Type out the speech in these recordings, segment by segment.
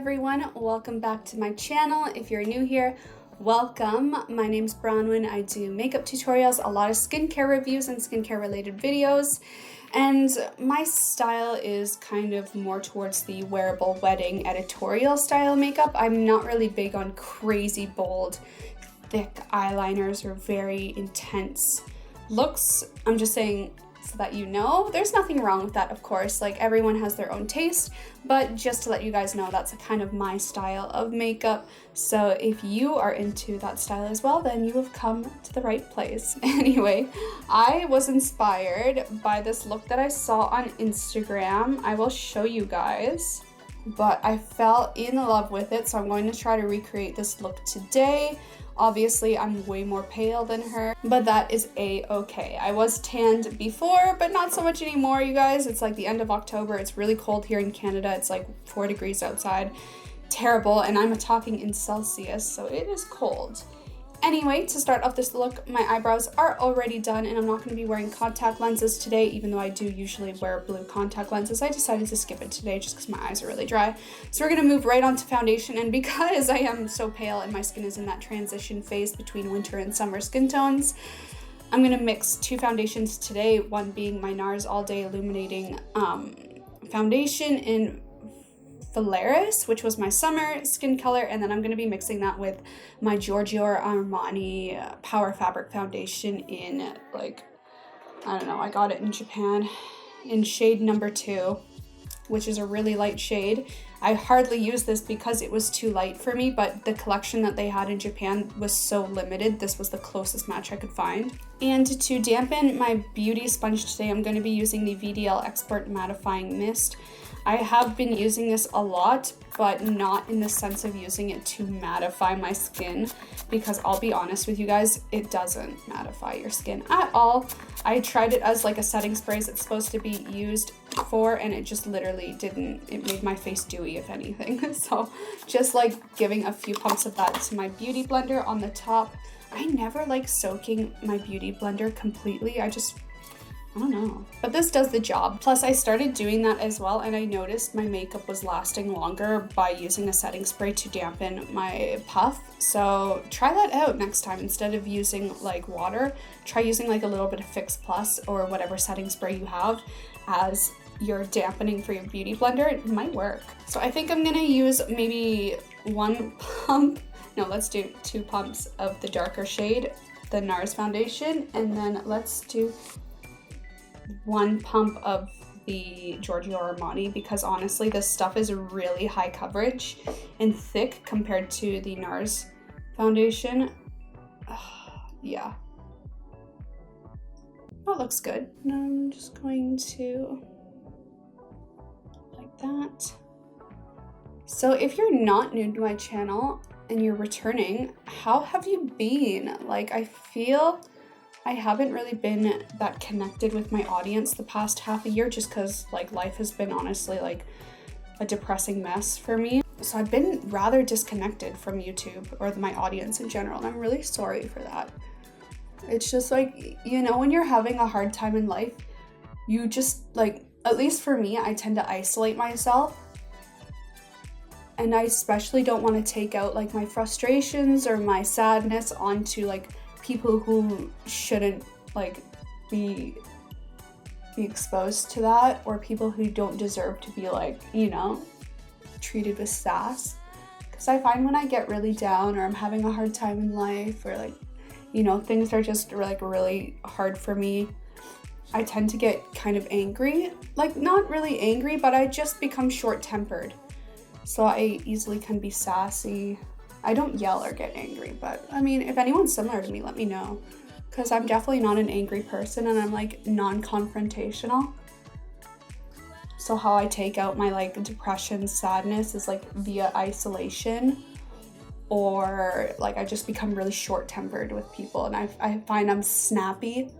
everyone, welcome back to my channel. If you're new here, welcome. My name's Bronwyn. I do makeup tutorials, a lot of skincare reviews and skincare related videos, and my style is kind of more towards the wearable wedding editorial style makeup. I'm not really big on crazy bold, thick eyeliners or very intense looks. I'm just saying so that you know, there's nothing wrong with that, of course, like everyone has their own taste, but just to let you guys know, that's kind of my style of makeup. So if you are into that style as well, then you have come to the right place. Anyway, I was inspired by this look that I saw on Instagram. I will show you guys, but I fell in love with it, so I'm going to try to recreate this look today. Obviously, I'm way more pale than her, but that is a-okay. I was tanned before, but not so much anymore, you guys. It's like the end of October. It's really cold here in Canada. It's like 4 degrees outside. Terrible, and I'm talking in Celsius, so it is cold. Anyway, to start off this look, my eyebrows are already done, and I'm not going to be wearing contact lenses today, even though I do usually wear blue contact lenses. I decided to skip it today just because my eyes are really dry. So we're going to move right on to foundation, and because I am so pale and my skin is in that transition phase between winter and summer skin tones, I'm going to mix 2 foundations today, one being my NARS All Day Illuminating foundation in Valeris, which was my summer skin color, and then I'm going to be mixing that with my Giorgio Armani Power Fabric foundation in, like, I don't know, I got it in Japan in shade number 2, which is a really light shade. I hardly use this because it was too light for me, but the collection that they had in Japan was so limited. This was the closest match I could find. And to dampen my beauty sponge today, I'm going to be using the VDL Expert Mattifying Mist. I have been using this a lot, but not in the sense of using it to mattify my skin, because I'll be honest with you guys, it doesn't mattify your skin at all. I tried it as like a setting spray as it's supposed to be used for, and it just literally didn't. It made my face dewy, if anything. So just like giving a few pumps of that to my beauty blender on the top. I never like soaking my beauty blender completely. I don't know, but this does the job. Plus I started doing that as well, and I noticed my makeup was lasting longer by using a setting spray to dampen my puff. So try that out next time. Instead of using like water, try using like a little bit of Fix Plus or whatever setting spray you have as your dampening for your beauty blender. It might work. So I think I'm gonna use maybe 1 pump, no, let's do 2 pumps of the darker shade, the NARS foundation, and then let's do 1 pump of the Giorgio Armani, because honestly this stuff is really high coverage and thick compared to the NARS foundation. Yeah, that looks good. Now I'm just going to like that. So if you're not new to my channel and you're returning, how have you been? Like, I feel I haven't really been that connected with my audience the past half a year, just because like life has been honestly like a depressing mess for me. So I've been rather disconnected from YouTube or my audience in general, and I'm really sorry for that. It's just like, you know, when you're having a hard time in life, you just like, at least for me, I tend to isolate myself. And I especially don't want to take out like my frustrations or my sadness onto like people who shouldn't like be exposed to that, or people who don't deserve to be like, you know, treated with sass. Because I find when I get really down or I'm having a hard time in life, or like, you know, things are just like really hard for me, I tend to get kind of angry. Like, not really angry, but I just become short-tempered. So I easily can be sassy. I don't yell or get angry, but I mean, if anyone's similar to me, let me know, because I'm definitely not an angry person, and I'm like non-confrontational. So how I take out my like depression, sadness is like via isolation, or like I just become really short-tempered with people, and I find I'm snappy,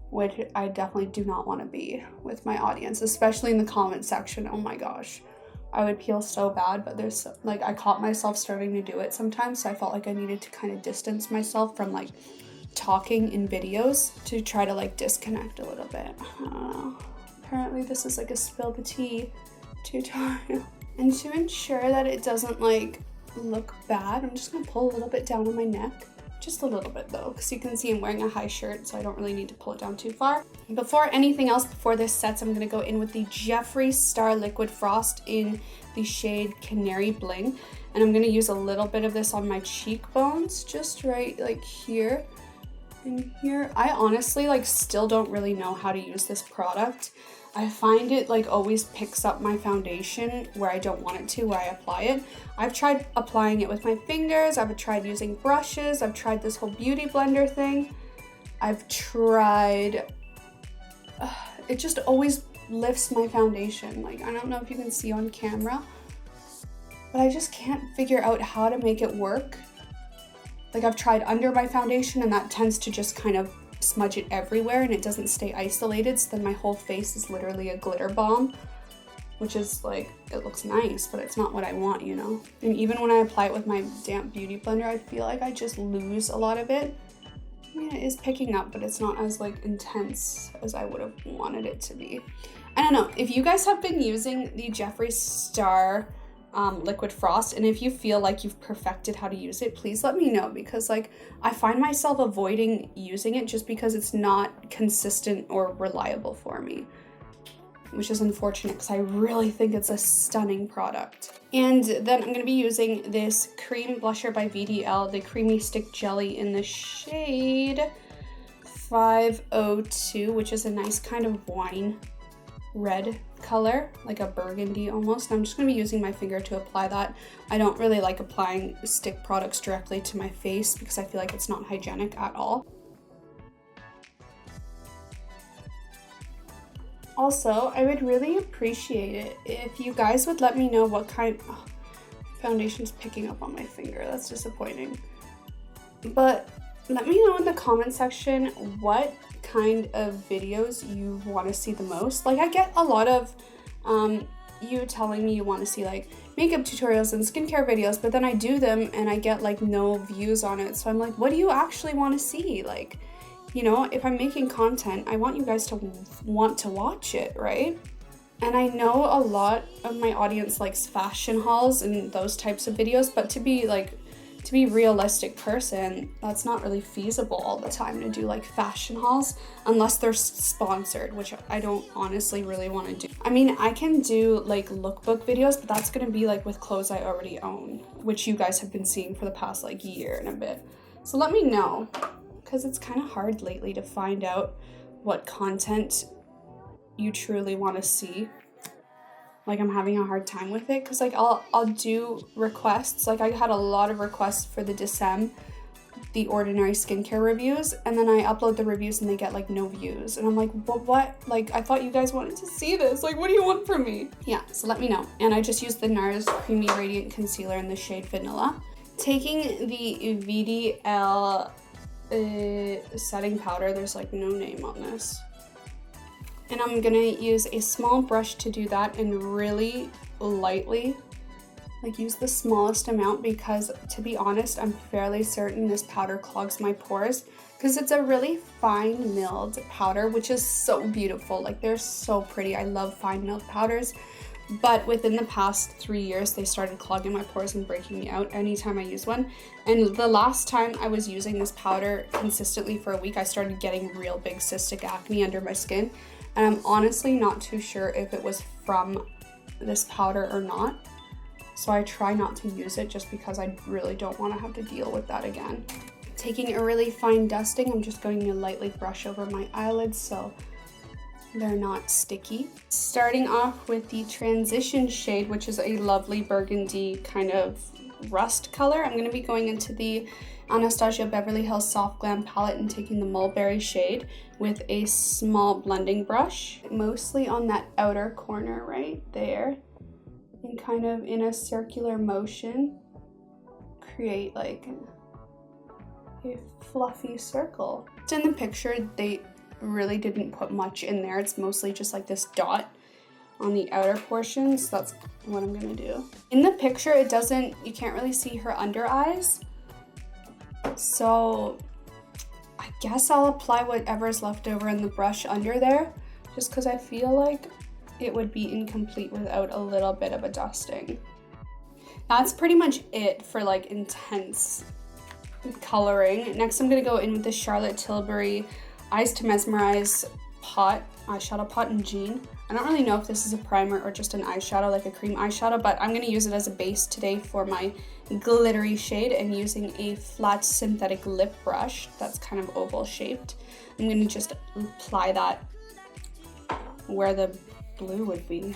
which I definitely do not want to be with my audience, especially in the comment section. Oh my gosh, I would feel so bad, but there's like, I caught myself starting to do it sometimes, so I felt like I needed to kind of distance myself from like talking in videos to try to like disconnect a little bit. I don't know. Apparently this is like a spill the tea tutorial. And to ensure that it doesn't like look bad, I'm just gonna pull a little bit down on my neck. Just a little bit though, because you can see I'm wearing a high shirt, so I don't really need to pull it down too far. Before anything else, before this sets, I'm gonna go in with the Jeffree Star Liquid Frost in the shade Canary Bling. And I'm gonna use a little bit of this on my cheekbones, just right like here and here. I honestly like still don't really know how to use this product. I find it like always picks up my foundation where I don't want it to, where I apply it. I've tried applying it with my fingers, I've tried using brushes, I've tried this whole beauty blender thing. I've tried, it just always lifts my foundation. Like, I don't know if you can see on camera, but I just can't figure out how to make it work. Like, I've tried under my foundation and that tends to just kind of smudge it everywhere and it doesn't stay isolated, so then my whole face is literally a glitter bomb, which is like, it looks nice, but it's not what I want, you know? And even when I apply it with my damp beauty blender, I feel like I just lose a lot of it. I mean, it is picking up, but it's not as like intense as I would have wanted it to be. I don't know, if you guys have been using the Jeffree Star Liquid Frost, and if you feel like you've perfected how to use it, please let me know, because like I find myself avoiding using it just because it's not consistent or reliable for me, which is unfortunate because I really think it's a stunning product. And then I'm going to be using this cream blusher by VDL, the Creamy Stick Jelly in the shade 502, which is a nice kind of wine red color, like a burgundy almost. And I'm just going to be using my finger to apply that. I don't really like applying stick products directly to my face because I feel like it's not hygienic at all. Also, I would really appreciate it if you guys would let me know what kind, foundation's picking up on my finger, that's disappointing. But let me know in the comment section what kind of videos you want to see the most. Like, I get a lot of you telling me you want to see like makeup tutorials and skincare videos, but then I do them and I get like no views on it. So I'm like, what do you actually want to see? Like, you know, if I'm making content, I want you guys to want to watch it, right? And I know a lot of my audience likes fashion hauls and those types of videos, but to be realistic person, that's not really feasible all the time to do like fashion hauls unless they're sponsored, which I don't honestly really want to do. I mean, I can do like lookbook videos, but that's going to be like with clothes I already own, which you guys have been seeing for the past like year and a bit. So let me know, because it's kind of hard lately to find out what content you truly want to see. Like, I'm having a hard time with it because like I'll do requests. Like, I had a lot of requests for the The Ordinary skincare reviews, and then I upload the reviews and they get like no views, and I'm like, but what? Like, I thought you guys wanted to see this. Like, what do you want from me? Yeah, so let me know. And I just used the NARS Creamy Radiant Concealer in the shade Vanilla. Taking the VDL setting powder, there's like no name on this. And I'm gonna use a small brush to do that and really lightly, like use the smallest amount, because to be honest, I'm fairly certain this powder clogs my pores because it's a really fine milled powder, which is so beautiful. Like, they're so pretty. I love fine milled powders. But within the past 3 years, they started clogging my pores and breaking me out anytime I use one. And the last time I was using this powder consistently for a week, I started getting real big cystic acne under my skin. And I'm honestly not too sure if it was from this powder or not. So I try not to use it just because I really don't want to have to deal with that again. Taking a really fine dusting, I'm just going to lightly brush over my eyelids so they're not sticky. Starting off with the transition shade, which is a lovely burgundy kind of rust color. I'm going to be going into the Anastasia Beverly Hills Soft Glam palette and taking the Mulberry shade with a small blending brush, mostly on that outer corner right there, and kind of in a circular motion create like a fluffy circle. So in the picture, they really didn't put much in there. It's mostly just like this dot on the outer portion, so that's what I'm gonna do. In the picture, you can't really see her under eyes, so I guess I'll apply whatever's left over in the brush under there, just because I feel like it would be incomplete without a little bit of a dusting. That's pretty much it for like intense coloring. Next I'm gonna go in with the Charlotte Tilbury Eyes to Mesmerize eyeshadow pot in Jean. I don't really know if this is a primer or just an eyeshadow, like a cream eyeshadow, but I'm gonna use it as a base today for my glittery shade, and using a flat synthetic lip brush that's kind of oval shaped. I'm gonna just apply that where the blue would be.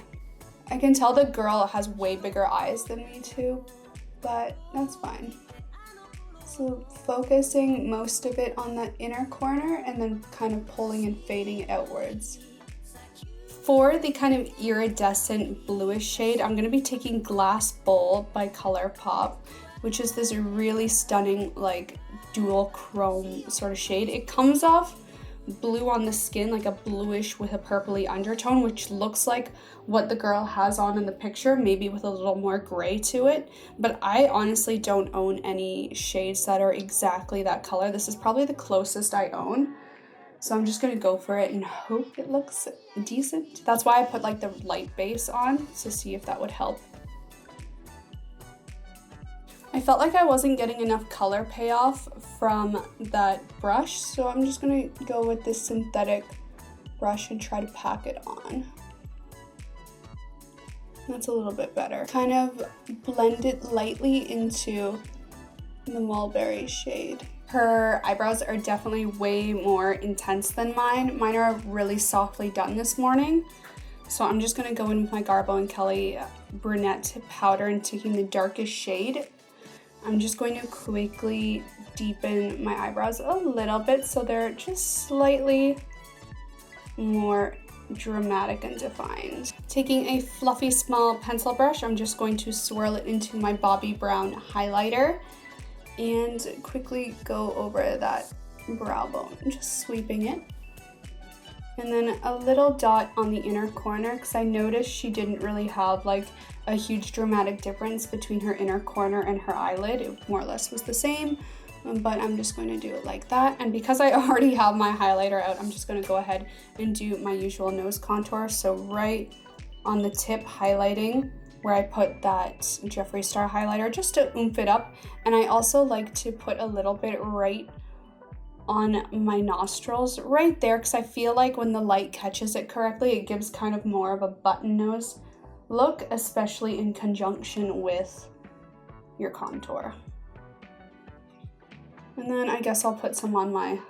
I can tell the girl has way bigger eyes than me too, but that's fine. So focusing most of it on that inner corner and then kind of pulling and fading it outwards. For the kind of iridescent bluish shade, I'm gonna be taking Glass Bowl by ColourPop, which is this really stunning like dual chrome sort of shade. It comes off blue on the skin, like a bluish with a purpley undertone, which looks like what the girl has on in the picture, maybe with a little more gray to it. But I honestly don't own any shades that are exactly that color. This is probably the closest I own. So I'm just gonna go for it and hope it looks decent. That's why I put like the light base on, to see if that would help. I felt like I wasn't getting enough color payoff from that brush, so I'm just gonna go with this synthetic brush and try to pack it on. That's a little bit better. Kind of blend it lightly into the mulberry shade. Her eyebrows are definitely way more intense than mine. Mine are really softly done this morning. So I'm just gonna go in with my Garbo & Kelly brunette powder and taking the darkest shade. I'm just going to quickly deepen my eyebrows a little bit so they're just slightly more dramatic and defined. Taking a fluffy small pencil brush, I'm just going to swirl it into my Bobbi Brown highlighter and quickly go over that brow bone, just sweeping it. And then a little dot on the inner corner, because I noticed she didn't really have like a huge dramatic difference between her inner corner and her eyelid. It more or less was the same, but I'm just going to do it like that. And because I already have my highlighter out, I'm just going to go ahead and do my usual nose contour. So right on the tip, highlighting where I put that Jeffree Star highlighter just to oomph it up. And I also like to put a little bit right on my nostrils right there, because I feel like when the light catches it correctly, it gives kind of more of a button nose look, especially in conjunction with your contour. And then I guess I'll put some on my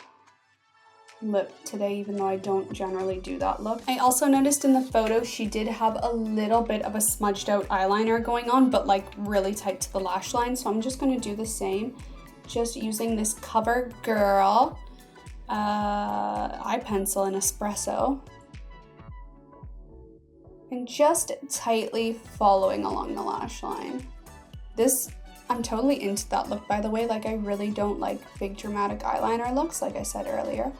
lip today, even though I don't generally do that look. I also noticed in the photo she did have a little bit of a smudged out eyeliner going on, but like really tight to the lash line. So I'm just going to do the same, just using this CoverGirl eye pencil in Espresso and just tightly following along the lash line. I'm totally into that look, by the way. Like, I really don't like big dramatic eyeliner looks, like I said earlier.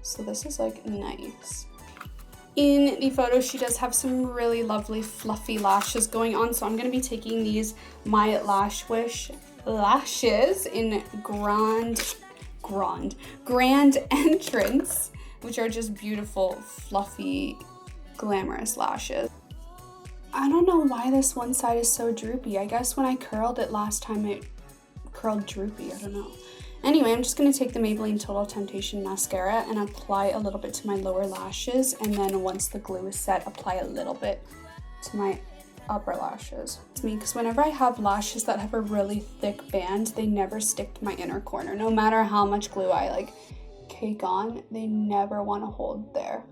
So this is like nice. In the photo, she does have some really lovely fluffy lashes going on. So I'm gonna be taking these My Lash Wish lashes in Grand Entrance, which are just beautiful, fluffy, glamorous lashes. I don't know why this one side is so droopy. I guess when I curled it last time, it curled droopy, I don't know. Anyway, I'm just going to take the Maybelline Total Temptation mascara and apply a little bit to my lower lashes, and then once the glue is set, apply a little bit to my upper lashes. It's me, because whenever I have lashes that have a really thick band, they never stick to my inner corner. No matter how much glue I like cake on, they never want to hold there.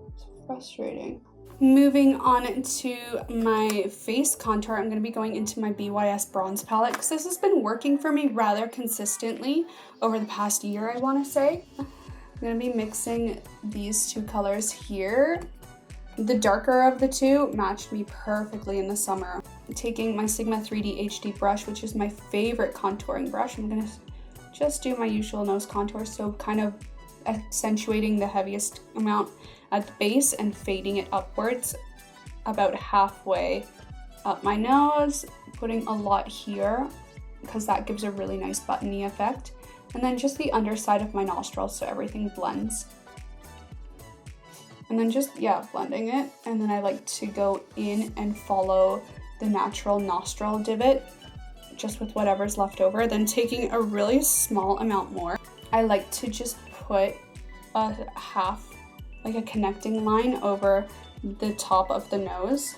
It's frustrating. Moving on to my face contour, I'm going to be going into my BYS bronze palette, because this has been working for me rather consistently over the past year, I want to say. I'm going to be mixing these two colors here. The darker of the two matched me perfectly in the summer. Taking my Sigma 3D HD brush, which is my favorite contouring brush, I'm going to just do my usual nose contour, so kind of accentuating the heaviest amount at the base and fading it upwards about halfway up my nose, putting a lot here because that gives a really nice buttony effect, and then just the underside of my nostrils so everything blends. And then just, yeah, blending it. And then I like to go in and follow the natural nostril divot just with whatever's left over. Then taking a really small amount more, I like to just put a half, like a connecting line over the top of the nose.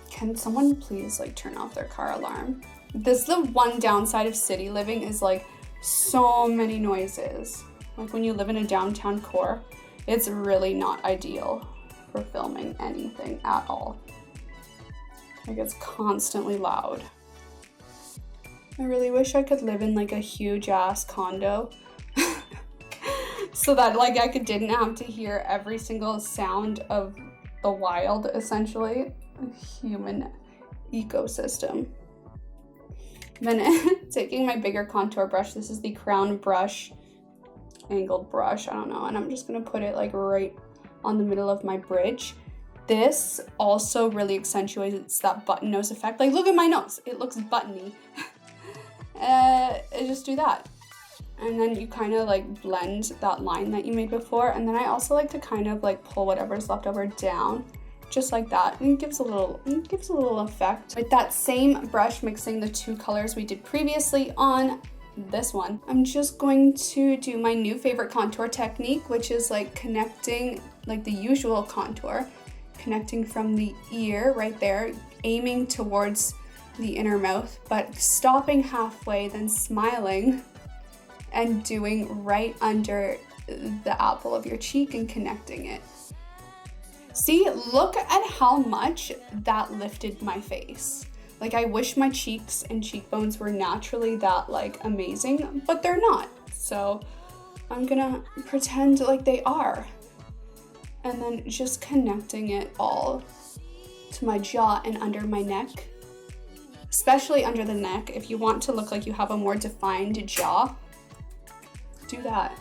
Can someone please like turn off their car alarm? This is the one downside of city living, is like so many noises. Like when you live in a downtown core, it's really not ideal for filming anything at all. Like it's constantly loud. I really wish I could live in like a huge ass condo so that like I didn't have to hear every single sound of the wild, essentially, human ecosystem. Then taking my bigger contour brush, this is the Crown Brush angled brush, I don't know, and I'm just gonna put it like right on the middle of my bridge. This also really accentuates that button nose effect. Like look at my nose, it looks buttony. Just do that. And then you kind of like blend that line that you made before. And then I also like to kind of like pull whatever's left over down, just like that. And it gives a little effect. With that same brush, mixing the two colors we did previously on this one, I'm just going to do my new favorite contour technique, which is like connecting like the usual contour, connecting from the ear right there, aiming towards the inner mouth, but stopping halfway, then smiling and doing right under the apple of your cheek and connecting it. See, look at how much that lifted my face. Like I wish my cheeks and cheekbones were naturally that like amazing, but they're not. So I'm gonna pretend like they are. And then just connecting it all to my jaw and under my neck. Especially under the neck. If you want to look like you have a more defined jaw, do that.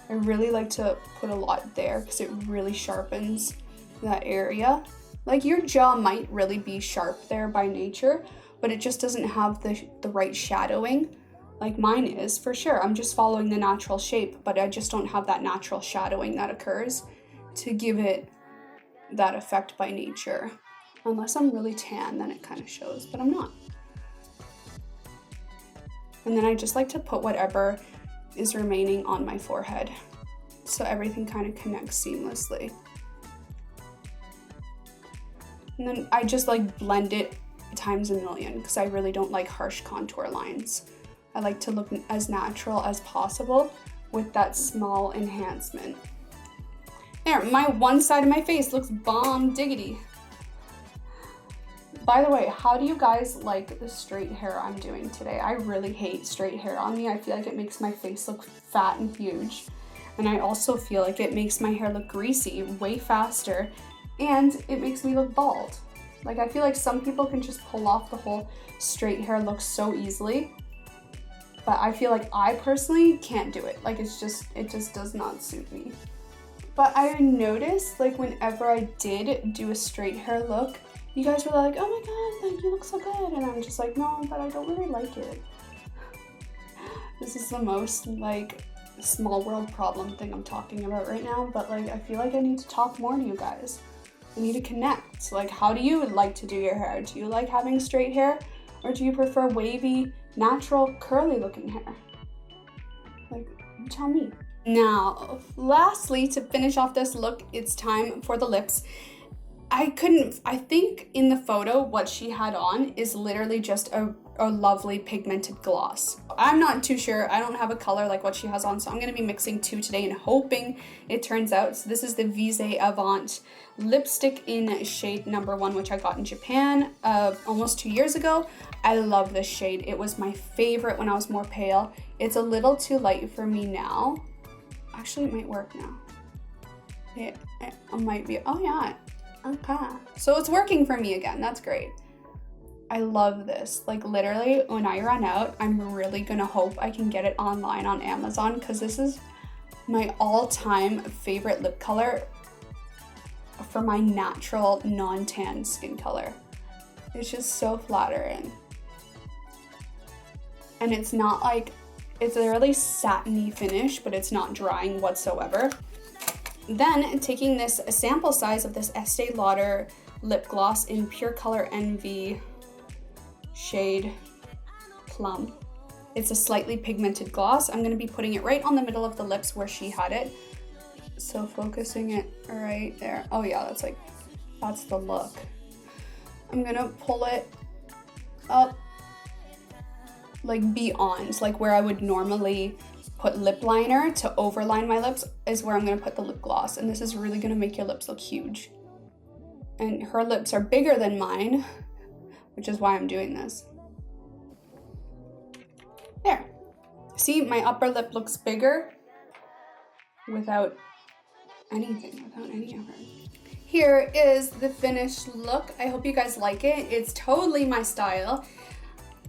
I really like to put a lot there because it really sharpens that area. Like your jaw might really be sharp there by nature, but it just doesn't have the right shadowing like mine is for sure. I'm just following the natural shape, but I just don't have that natural shadowing that occurs to give it that effect by nature. Unless I'm really tan, then it kind of shows, but I'm not. And then I just like to put whatever is remaining on my forehead so everything kind of connects seamlessly. And then I just like blend it times a million because I really don't like harsh contour lines. I like to look as natural as possible with that small enhancement. There, my one side of my face looks bomb diggity. By the way, how do you guys like the straight hair I'm doing today? I really hate straight hair on me. I feel like it makes my face look fat and huge. And I also feel like it makes my hair look greasy way faster, and it makes me look bald. Like I feel like some people can just pull off the whole straight hair look so easily, but I feel like I personally can't do it. Like it just does not suit me. But I noticed like whenever I did do a straight hair look, you guys were like, oh my god, like you look so good. And I'm just like, no, but I don't really like it. This is the most like small world problem thing I'm talking about right now, but like I feel like I need to talk more to you guys. I need to connect. Like how do you like to do your hair? Do you like having straight hair, or do you prefer wavy, natural, curly looking hair? Like, you tell me. Now, lastly, to finish off this look, it's time for the lips. I think in the photo, what she had on is literally just a lovely pigmented gloss. I'm not too sure. I don't have a color like what she has on, so I'm gonna be mixing two today and hoping it turns out. So this is the Vise Avant lipstick in shade number 1, which I got in Japan almost 2 years ago. I love this shade. It was my favorite when I was more pale. It's a little too light for me now. Actually, it might work now. It might be, oh yeah. Okay, so it's working for me again. That's great. I love this. Like literally when I run out, I'm really gonna hope I can get it online on Amazon, because this is my all-time favorite lip color for my natural non-tan skin color. It's just so flattering. And it's not like, it's a really satiny finish, but it's not drying whatsoever. Then taking this sample size of this Estee Lauder lip gloss in Pure Color Envy shade Plum. It's a slightly pigmented gloss. I'm gonna be putting it right on the middle of the lips where she had it. So focusing it right there. Oh yeah, that's the look. I'm gonna pull it up like beyond, like where I would normally put lip liner to overline my lips is where I'm gonna put the lip gloss. And this is really gonna make your lips look huge. And her lips are bigger than mine, which is why I'm doing this. There. See, my upper lip looks bigger without anything, without any effort. Here is the finished look. I hope you guys like it. It's totally my style.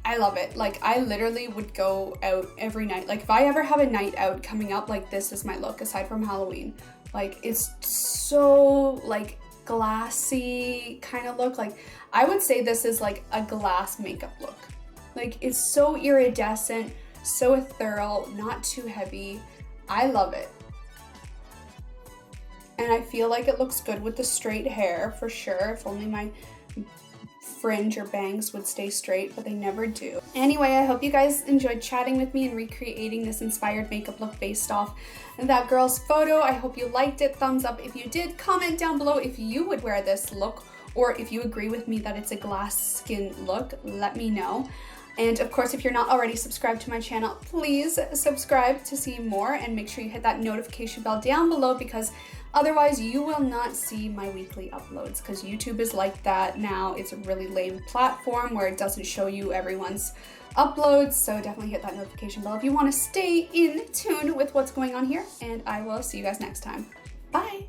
I love it. Like, I literally would go out every night. Like, if I ever have a night out coming up, like, this is my look, aside from Halloween. Like, it's so, like, glassy kind of look. Like, I would say this is, like, a glass makeup look. Like, it's so iridescent, so ethereal, not too heavy. I love it. And I feel like it looks good with the straight hair, for sure. If only my fringe or bangs would stay straight, but they never do. Anyway, I hope you guys enjoyed chatting with me and recreating this inspired makeup look based off that girl's photo. I hope you liked it. Thumbs up if you did. Comment down below if you would wear this look, or if you agree with me that it's a glass skin look. Let me know. And of course, if you're not already subscribed to my channel, please subscribe to see more, and make sure you hit that notification bell down below, because otherwise you will not see my weekly uploads, because YouTube is like that now. It's a really lame platform where it doesn't show you everyone's uploads. So definitely hit that notification bell if you want to stay in tune with what's going on here, and I will see you guys next time. Bye.